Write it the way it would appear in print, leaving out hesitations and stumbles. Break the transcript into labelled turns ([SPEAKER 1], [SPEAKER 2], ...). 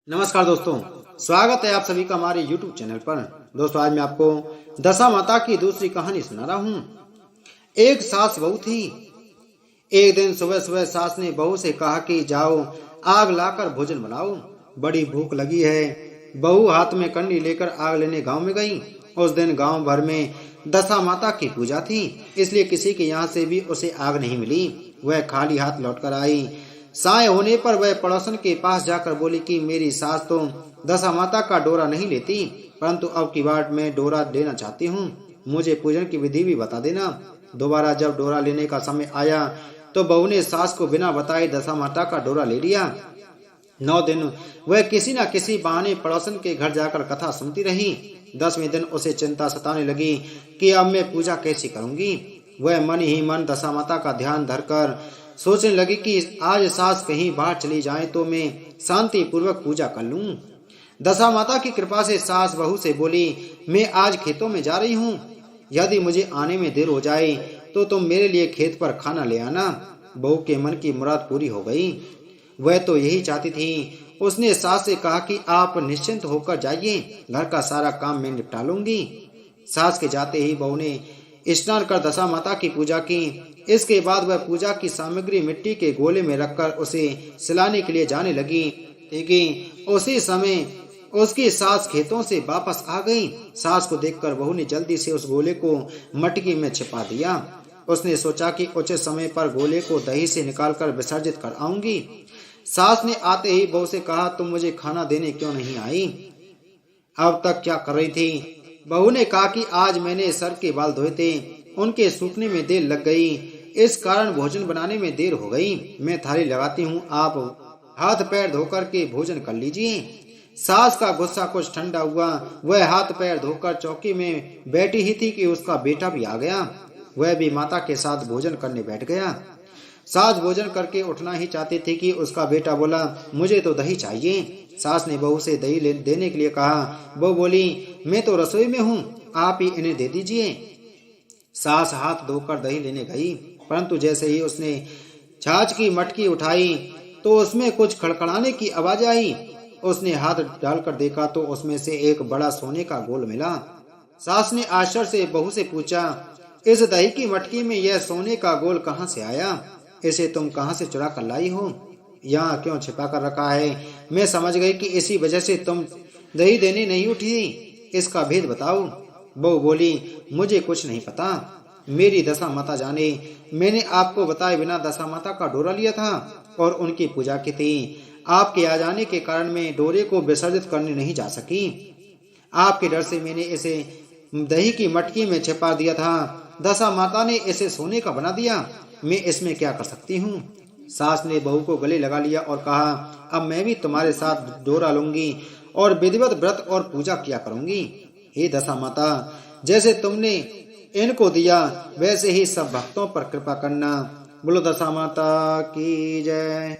[SPEAKER 1] नमस्कार दोस्तों, स्वागत है आप सभी का हमारे YouTube चैनल पर। दोस्तों, आज मैं आपको दशा माता की दूसरी कहानी सुना रहा हूँ। एक सास बहू थी। एक दिन सुबह सुबह सास ने बहू से कहा कि जाओ आग लाकर भोजन बनाओ, बड़ी भूख लगी है। बहू हाथ में कंडी लेकर आग लेने गांव में गई। उस दिन गांव भर में दशा माता की पूजा थी, इसलिए किसी के यहाँ से भी उसे आग नहीं मिली। वह खाली हाथ लौटकर आई। साय होने पर वह पड़ोसन के पास जाकर बोली कि मेरी सास तो दशा माता का डोरा नहीं लेती, परंतु अब की बार मैं डोरा लेना चाहती हूँ। मुझे पूजन की विधि भी बता देना। दोबारा जब डोरा लेने का समय आया तो बहू ने सास को बिना बताए दशा माता का डोरा ले लिया। 9 दिन वह किसी न किसी बहाने पड़ोसन के घर जाकर कथा सुनती रही। 10वें दिन उसे चिंता सताने लगी कि अब मैं पूजा कैसे करूंगी। वह मन ही मन दशा माता का ध्यान धरकर सोचने लगी कि आज सास कहीं बाहर चली जाए तो मैं शांति पूर्वक पूजा कर लूं। दशा माता की कृपा से सास बहू से बोली, मैं आज खेतों में जा रही हूँ, यदि मुझे आने में देर हो जाए तो तुम मेरे लिए खेत पर खाना ले आना। बहू के मन की मुराद पूरी हो गई। वह तो यही चाहती थी। उसने सास से कहा कि आप निश्चिंत होकर जाइए, घर का सारा काम मैं निपटा लूंगी। सास के जाते ही बहू ने स्नान कर दशा माता की पूजा की। इसके बाद वह पूजा की सामग्री मिट्टी के गोले में रखकर उसे सिलाने के लिए जाने लगी। लेकिन उसी समय उसकी सास खेतों से वापस आ गई। सास को देखकर बहू ने जल्दी से उस गोले को मटकी में छिपा दिया। उसने सोचा कि उचित समय पर गोले को दही से निकालकर विसर्जित कर आऊंगी। सास ने आते ही बहू से कहा, तुम मुझे खाना देने क्यों नहीं आई? अब तक क्या कर रही थी? बहू ने कहा कि आज मैंने सर के बाल धोए थे, उनके सूखने में देर लग गई, इस कारण भोजन बनाने में देर हो गई। मैं थाली लगाती हूँ, आप हाथ पैर धोकर के भोजन कर लीजिए। सास का गुस्सा कुछ ठंडा हुआ। वह हाथ पैर धोकर चौकी में बैठी ही थी कि उसका बेटा भी आ गया। वह भी माता के साथ भोजन करने बैठ गया। सास भोजन करके उठना ही चाहती थी कि उसका बेटा बोला, मुझे तो दही चाहिए। सास ने बहू से दही देने के लिए कहा। बहू बोली, मैं तो रसोई में हूँ, आप ही इन्हें दे दीजिए। सास हाथ धोकर दही लेने गई, परंतु जैसे ही उसने छाछ की मटकी उठाई तो उसमें कुछ खड़खड़ाने की आवाज आई। उसने हाथ डालकर देखा तो उसमें से एक बड़ा सोने का गोल मिला। सास ने आश्चर्य से बहू से पूछा, इस दही की मटकी में यह सोने का गोल कहाँ से आया? इसे तुम कहाँ से चुरा कर लाई हो? यहाँ क्यों छिपा कर रखा है? मैं समझ गई कि इसी वजह से तुम दही देने नहीं उठी। इसका भेद बताओ। बहू बोली, मुझे कुछ नहीं पता, मेरी दशा माता जाने। मैंने आपको बताए बिना दशा माता का डोरा लिया था और उनकी पूजा की थी। आपके आ जाने के कारण मैं डोरे को विसर्जित करने नहीं जा सकी। आपके डर से मैंने इसे दही की मटकी में छिपा दिया था। दशा माता ने इसे सोने का बना दिया, मैं इसमें क्या कर सकती हूँ? सास ने बहू को गले लगा लिया और कहा, अब मैं भी तुम्हारे साथ डोरा लूंगी और विधिवत व्रत और पूजा किया करूंगी। हे दशा माता, जैसे तुमने इनको दिया वैसे ही सब भक्तों पर कृपा करना। बोलो दशा माता की जय।